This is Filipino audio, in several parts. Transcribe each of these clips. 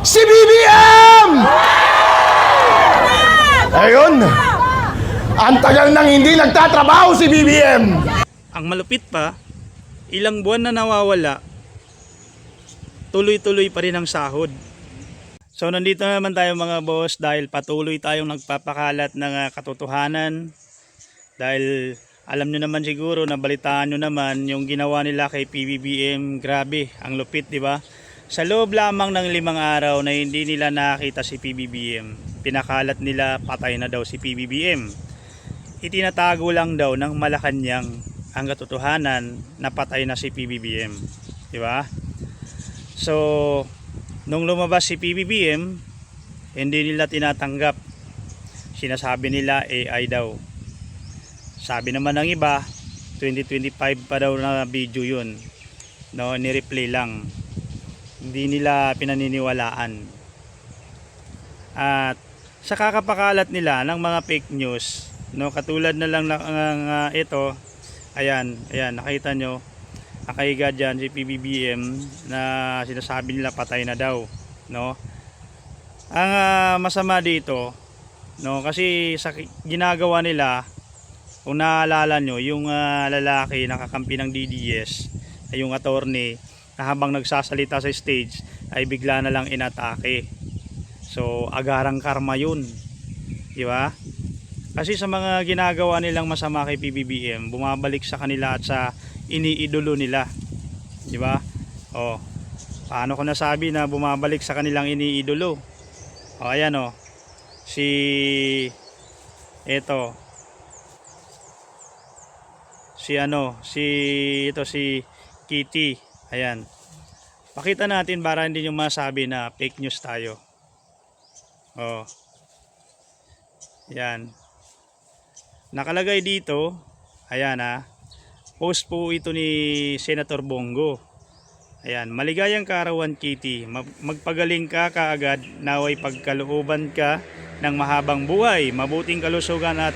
si BBM! Ayun, ang tagal nang hindi nagtatrabaho si BBM. Ang malupit pa, ilang buwan na nawawala, tuloy-tuloy pa rin ang sahod. So nandito naman tayo mga boss dahil patuloy tayong nagpapakalat ng katotohanan. Dahil alam nyo naman siguro, nabalitaan nyo naman yung ginawa nila kay PBBM. Grabe, ang lupit, di ba? Sa loob lamang ng 5 araw na hindi nila nakita si PBBM, pinakalat nila patay na daw si PBBM. Itinatago lang daw ng Malacanang ang katotohanan na patay na si PBBM, di ba? So nung lumabas si PBBM, hindi nila tinatanggap. Sinasabi nila AI daw. Sabi naman ng iba, 2025 pa daw na video yun, no, ni-replay lang. Hindi nila pinaniniwalaan. At sa kakapakalat nila ng mga fake news, no, katulad na lang ng ito, ayan, nakita nyo, nakahiga dyan si PBBM na sinasabi nila patay na daw, no. Ang masama dito, no, kasi sa ginagawa nila, kung naalala nyo, yung lalaki nakakampi ng DDS, ay yung attorney, na habang nagsasalita sa stage ay bigla na lang inatake. So agarang karma yun, di ba? Kasi sa mga ginagawa nilang masama kay PBBM, bumabalik sa kanila at sa iniidolo nila, di ba? Oh, paano ko nasabi na bumabalik sa kanilang iniidolo? Oh, ayan oh, si Kitty. Ayan. Pakita natin para hindi nyo masabi na fake news tayo. Oh. Ayan. Nakalagay dito, ayan post po ito ni Senator Bongo. Ayan, maligayang kaarawan Kitty. Magpagaling ka kaagad, naway pagkalooban ka ng mahabang buhay, mabuting kalusugan at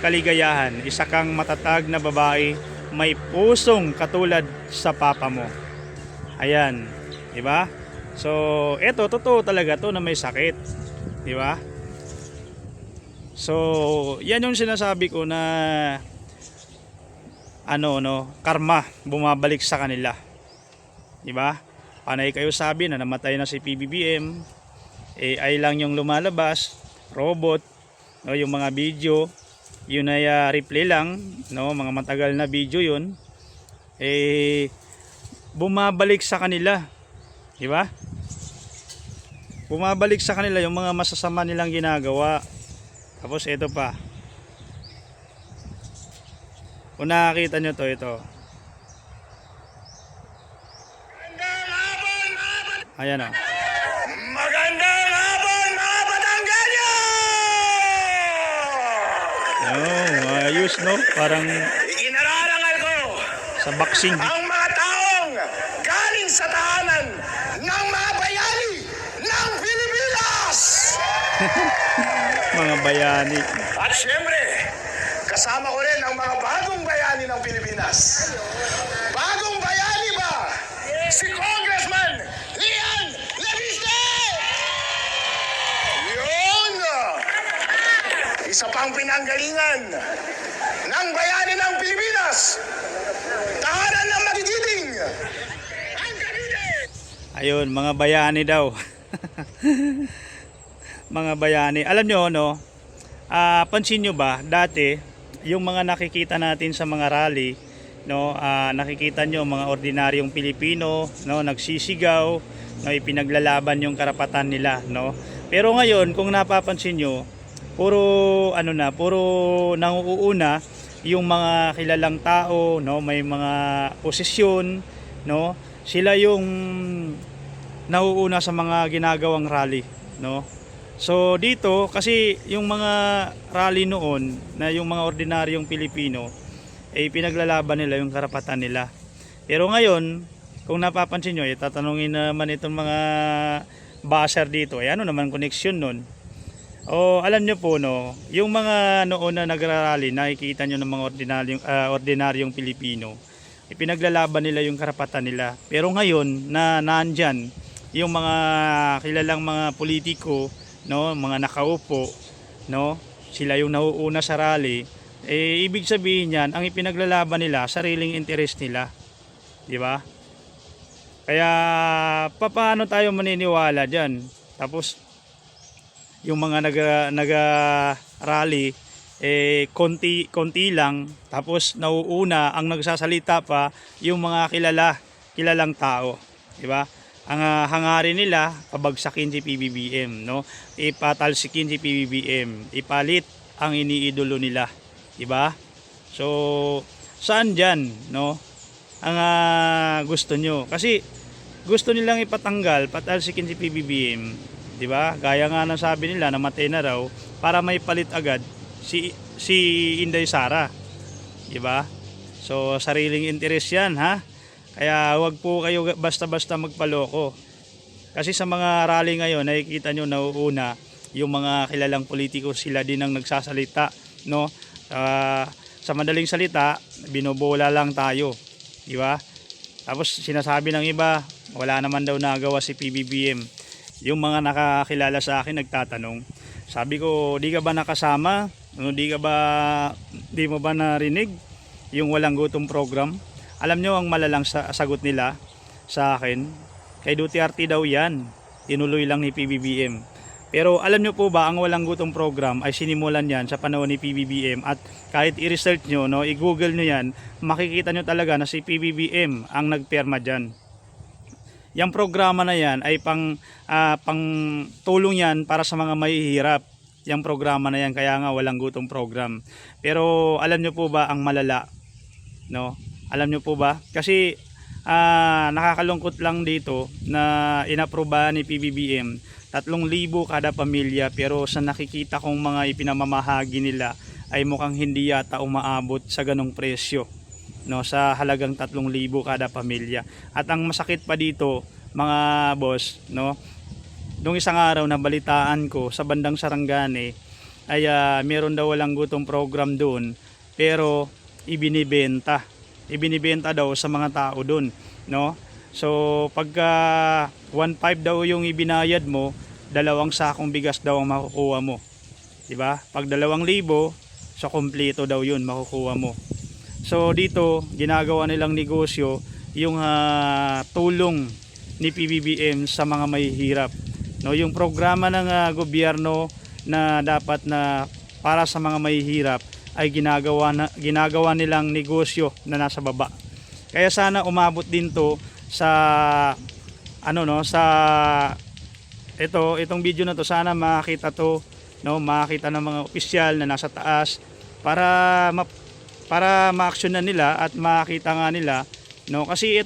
kaligayahan. Isa kang matatag na babae, may pusong katulad sa papa mo. Ayan, di ba? So, eto totoo talaga to na may sakit, di ba? So, yan yung sinasabi ko na karma bumabalik sa kanila. Di ba? Panay kayo sabi na namatay na si PBBM, AI lang yung lumalabas, robot, no, yung mga video, yun ay replay lang, no, mga matagal na video yun. Bumabalik sa kanila, di ba? Bumabalik sa kanila yung mga masasama nilang ginagawa. Tapos ito pa, kung nakakita nyo to, ito, ayan o. Magandang hapon mga Batanggenyo! Ayos, no? Parang Inararangal ko sa boxing. ang mga taong galing sa tahanan ng mga bayani ng Pilipinas! Mga bayani. At syempre, kasama ko rin ang mga bagong bayani ng Pilipinas. Bagong bayani ba? Si Congressman Lian Leviste! Yun! Isa pang pinanggalingan ng bayani ng Pilipinas. Tahanan ng magigiting. Ang Cavite! Ayun, mga bayani daw. Mga bayani. Alam nyo, no? Pansin nyo ba, dati, yung mga nakikita natin sa mga rally, no, nakikita nyo mga ordinaryong Pilipino, no, nagsisigaw, no, ipinaglalaban yung karapatan nila, no. Pero ngayon, kung napapansin nyo, puro nanguuna yung mga kilalang tao, no, may mga posisyon, no, sila yung nauuna sa mga ginagawang rally, no. So dito kasi yung mga rally noon na yung mga ordinaryong Pilipino pinaglalaban nila yung karapatan nila. Pero ngayon, kung napapansin nyo, tatanungin naman itong mga baser dito, ano naman connection nun? O alam nyo po, no, yung mga noon na nagrarally, nakikita nyo ng mga ordinaryong Pilipino, ipinaglalaban nila yung karapatan nila. Pero ngayon na nandyan yung mga kilalang mga politiko, no, mga nakaupo, no, sila yung nauuna sa rally, ibig sabihin niyan, ang ipinaglalaban nila sariling interest nila, di ba? Kaya paano tayo maniniwala diyan? Tapos yung mga naga-rally konti lang, tapos nauuna ang nagsasalita pa yung mga kilalang tao, di ba? Ang hangarin nila pabagsakin si PBBM, no? Ipatalsikin si PBBM, ipalit ang iniidolo nila, di ba? So saan diyan, no? Ang gusto nyo, kasi gusto nilang ipatanggal, patalsikin si PBBM, di ba? Gaya nga ng sabi nila, namatay na raw para may palit agad si Inday Sara, di ba? So sariling interest 'yan, ha? Kaya wag po kayo basta-basta magpaloko. Kasi sa mga rally ngayon, nakikita nyo nauuna yung mga kilalang politiko, sila din ang nagsasalita, no? Sa madaling salita, binobola lang tayo, di ba? Tapos sinasabi ng iba, wala naman daw nagawa si PBBM. Yung mga nakakilala sa akin nagtatanong, sabi ko, di ka ba nakasama? Di mo ba narinig yung walang gutom program? Alam nyo ang malalang sagot nila sa akin, kay Duterte daw yan, tinuloy lang ni PBBM. Pero alam nyo po ba, ang walang gutom program ay sinimulan yan sa panahon ni PBBM, at kahit i-research nyo, no, i-google nyo yan, makikita nyo talaga na si PBBM ang nagperma dyan. Yung programa na yan ay pang tulong yan para sa mga mahihirap. Yung programa na yan, kaya nga walang gutom program. Pero alam nyo po ba ang malala, no? Alam nyo po ba? Kasi nakakalungkot lang dito na inaprobahan ni PBBM 3,000 kada pamilya, pero sa nakikita kong mga ipinamamahagi nila ay mukhang hindi yata umaabot sa ganong presyo, no, sa halagang 3,000 kada pamilya. At ang masakit pa dito, mga boss, no, nung isang araw na balitaan ko sa bandang Sarangani ay meron daw walang gutom program doon, pero ibinibenta daw sa mga tao doon, no? So pagka 1.5 daw yung ibinayad mo, 2 sakong bigas daw ang makukuha mo, di ba? Pag 2,000, so kompleto daw yun makukuha mo. So dito ginagawa nilang negosyo yung tulong ni PBBM sa mga mahihirap, no? Yung programa ng gobyerno na dapat na para sa mga mahihirap ay ginagawa nilang negosyo na nasa baba. Kaya sana umabot din to sa sa itong video na to, sana makita to, no, makita ng mga opisyal na nasa taas para ma-actionan nila at makita nga nila, no, kasi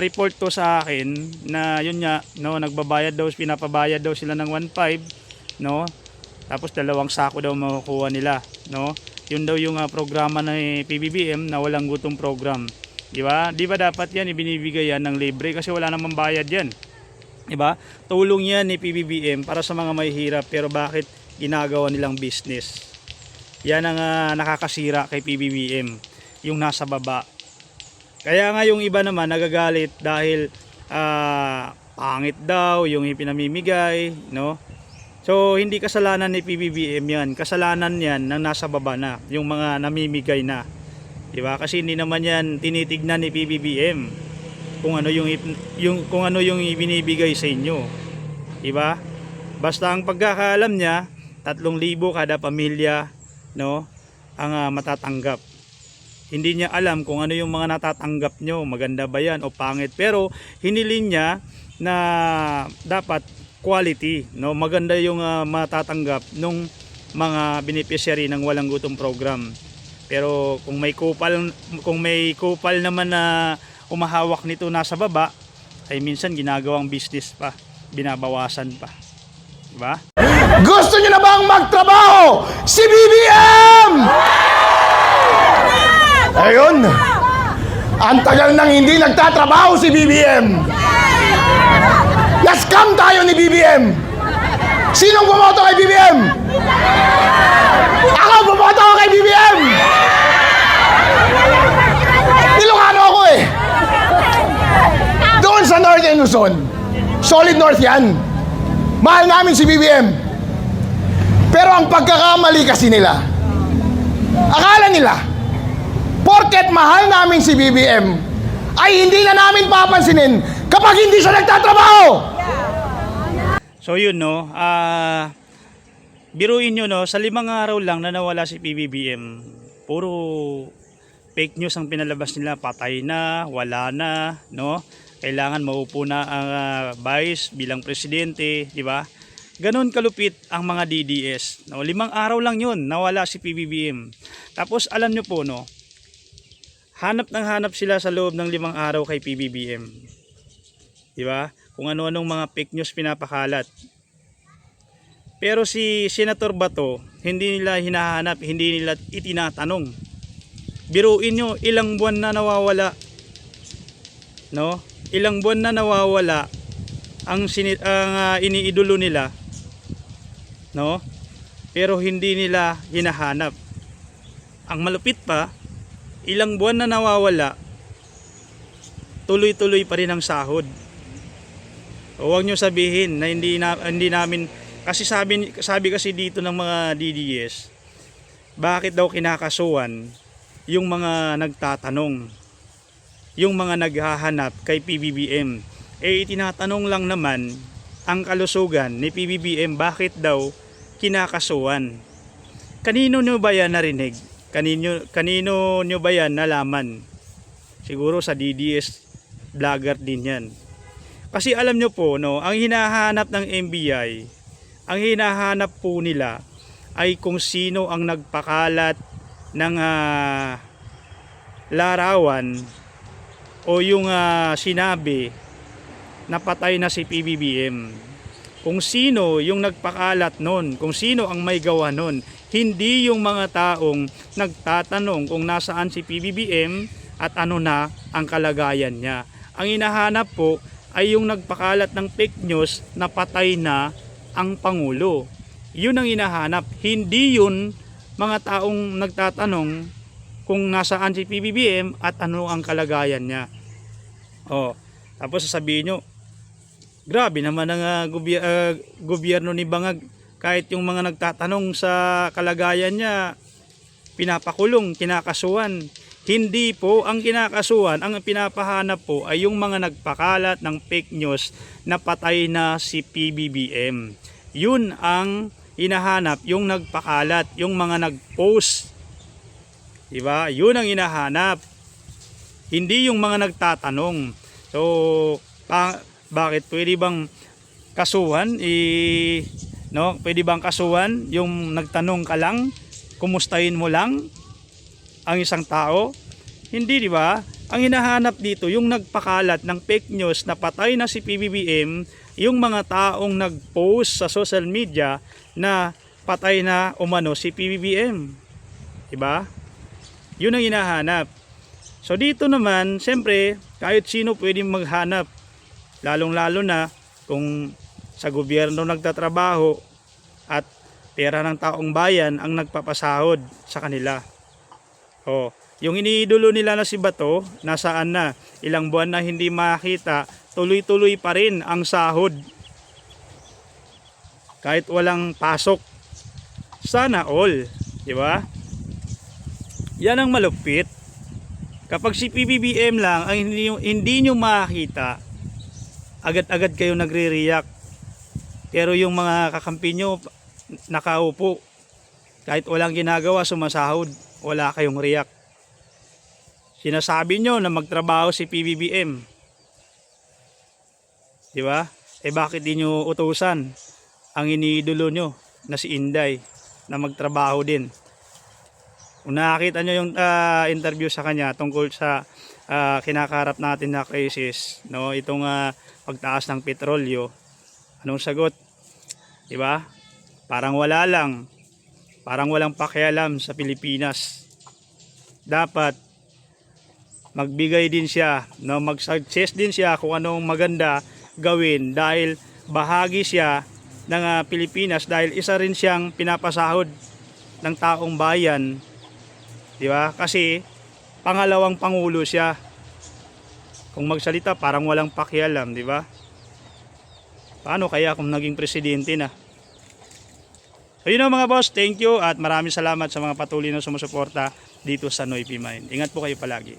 report to sa akin na yun nga, no, pinapabayad daw sila ng 1.5, no, tapos 2 sako daw makukuha nila, no. Yun daw yung programa ng PBBM na walang gutom program, di ba? Di ba dapat yan ibinibigay yan ng libre kasi wala namang bayad yan, di ba? Tulong yan ni PBBM para sa mga mahihirap, pero bakit ginagawa nilang business? Yan ang nakakasira kay PBBM, yung nasa baba. Kaya nga yung iba naman nagagalit dahil pangit daw yung ipinamimigay, no? So hindi kasalanan ni PBBM yan, kasalanan yan ng nasa baba na, yung mga namimigay na, di ba? Kasi hindi naman yan tinitignan ni PBBM kung ano yung ibinibigay sa inyo, di ba? Basta ang pagkakaalam niya, 3,000 kada pamilya, no, ang matatanggap. Hindi niya alam kung ano yung mga natatanggap nyo, maganda ba yan o pangit, pero hiniling niya na dapat quality, no, maganda yung matatanggap nung mga beneficiary ng walang gutom program. Pero kung may kupal naman na umahawak nito nasa baba, ay minsan ginagawang business pa, binabawasan pa, diba? Gusto nyo na bang magtrabaho si BBM? Ayun, ang tagal nang hindi nagtatrabaho si BBM. Na-scam tayo ni BBM. Sinong bumoto kay BBM? Ako bumoto ko kay BBM. Ilocano ako eh. Doon sa Northern Luzon, Solid North yan. Mahal namin si BBM. Pero ang pagkakamali kasi nila, akala nila, porket mahal namin si BBM, ay hindi na namin papansinin kapag hindi siya nagtatrabaho. So yun no, biruin nyo no, sa 5 araw lang na nawala si PBBM, puro fake news ang pinalabas nila, patay na, wala na, no? Kailangan maupo na ang vice bilang presidente, di ba? Ganon kalupit ang mga DDS. No, 5 araw lang yun, nawala si PBBM. Tapos alam nyo po no, hanap sila sa loob ng 5 araw kay PBBM. Di ba? Kung ano-anong mga fake news pinapakalat. Pero si Senator Bato, hindi nila hinahanap, hindi nila itinatanong. Biruin nyo, ilang buwan na nawawala. No? Ilang buwan na nawawala ang iniidolo nila. No? Pero hindi nila hinahanap. Ang malupit pa, ilang buwan na nawawala, tuloy-tuloy pa rin ang sahod. O huwag nyo sabihin na hindi namin, kasi sabi kasi dito ng mga DDS, bakit daw kinakasuhan yung mga nagtatanong, yung mga naghahanap kay PBBM. Eh itinatanong lang naman ang kalusugan ni PBBM, bakit daw kinakasuhan. Kanino nyo ba yan narinig? Kanino nyo ba yan nalaman? Siguro sa DDS vlogger din yan. Kasi alam nyo po, no, ang hinahanap ng NBI, ang hinahanap po nila ay kung sino ang nagpakalat ng larawan o yung sinabi na patay na si PBBM. Kung sino yung nagpakalat nun, kung sino ang may gawa nun, hindi yung mga taong nagtatanong kung nasaan si PBBM at ano na ang kalagayan niya. Ang hinahanap po ay yung nagpakalat ng fake news na patay na ang Pangulo. Yun ang hinahanap. Hindi yun mga taong nagtatanong kung nasaan si PBBM at ano ang kalagayan niya. Tapos sasabihin nyo, grabe naman ang gobyerno ni Bangag. Kahit yung mga nagtatanong sa kalagayan niya, pinapakulong, kinakasuhan. Hindi po ang kinakasuhan, ang pinapahanap po ay yung mga nagpakalat ng fake news na patay na si PBBM. Yun ang hinahanap, yung nagpakalat, yung mga nagpost. Diba? Yun ang hinahanap. Hindi yung mga nagtatanong. So, bakit pwede bang kasuhan? No? Pwede bang kasuhan yung nagtanong ka lang? Kumustahin mo lang ang isang tao? Hindi, di ba? Ang hinahanap dito, yung nagpakalat ng fake news na patay na si PBBM, yung mga taong nagpost sa social media na patay na umano si PBBM. Di ba? Yun ang hinahanap. So dito naman, siyempre, kahit sino pwedeng maghanap. Lalong-lalo na kung sa gobyerno nagtatrabaho at pera ng taong bayan ang nagpapasahod sa kanila. Yung iniidolo nila na si Bato, nasaan na? Ilang buwan na hindi makita, tuloy-tuloy pa rin ang sahod. Kahit walang pasok. Sana all, di ba? Yan ang malupit. Kapag si PBBM lang ang hindi nyo makita, agad-agad kayo nagre-react. Pero yung mga kakampi nyo nakaupo, kahit walang ginagawa, sumasahod, wala kayong react. Sinasabi nyo na magtrabaho si PBBM, di ba? Bakit di nyo utusan ang iniidolo nyo na si Inday na magtrabaho din? Kung nakakita nyo yung interview sa kanya tungkol sa kinakarap natin na crisis, no? Itong pagtaas ng petrolyo, anong sagot? Di ba? Parang wala lang. Parang walang pakialam sa Pilipinas. Dapat magbigay din siya, no? Mag-suggest din siya kung anong maganda gawin dahil bahagi siya ng Pilipinas, dahil isa rin siyang pinapasahod ng taong bayan. Di ba? Kasi pangalawang pangulo siya. Kung magsalita parang walang pakialam, di ba? Paano kaya kung naging presidente na? So yun mga boss, thank you at maraming salamat sa mga patuloy na sumusuporta dito sa Noypi Mine. Ingat po kayo palagi.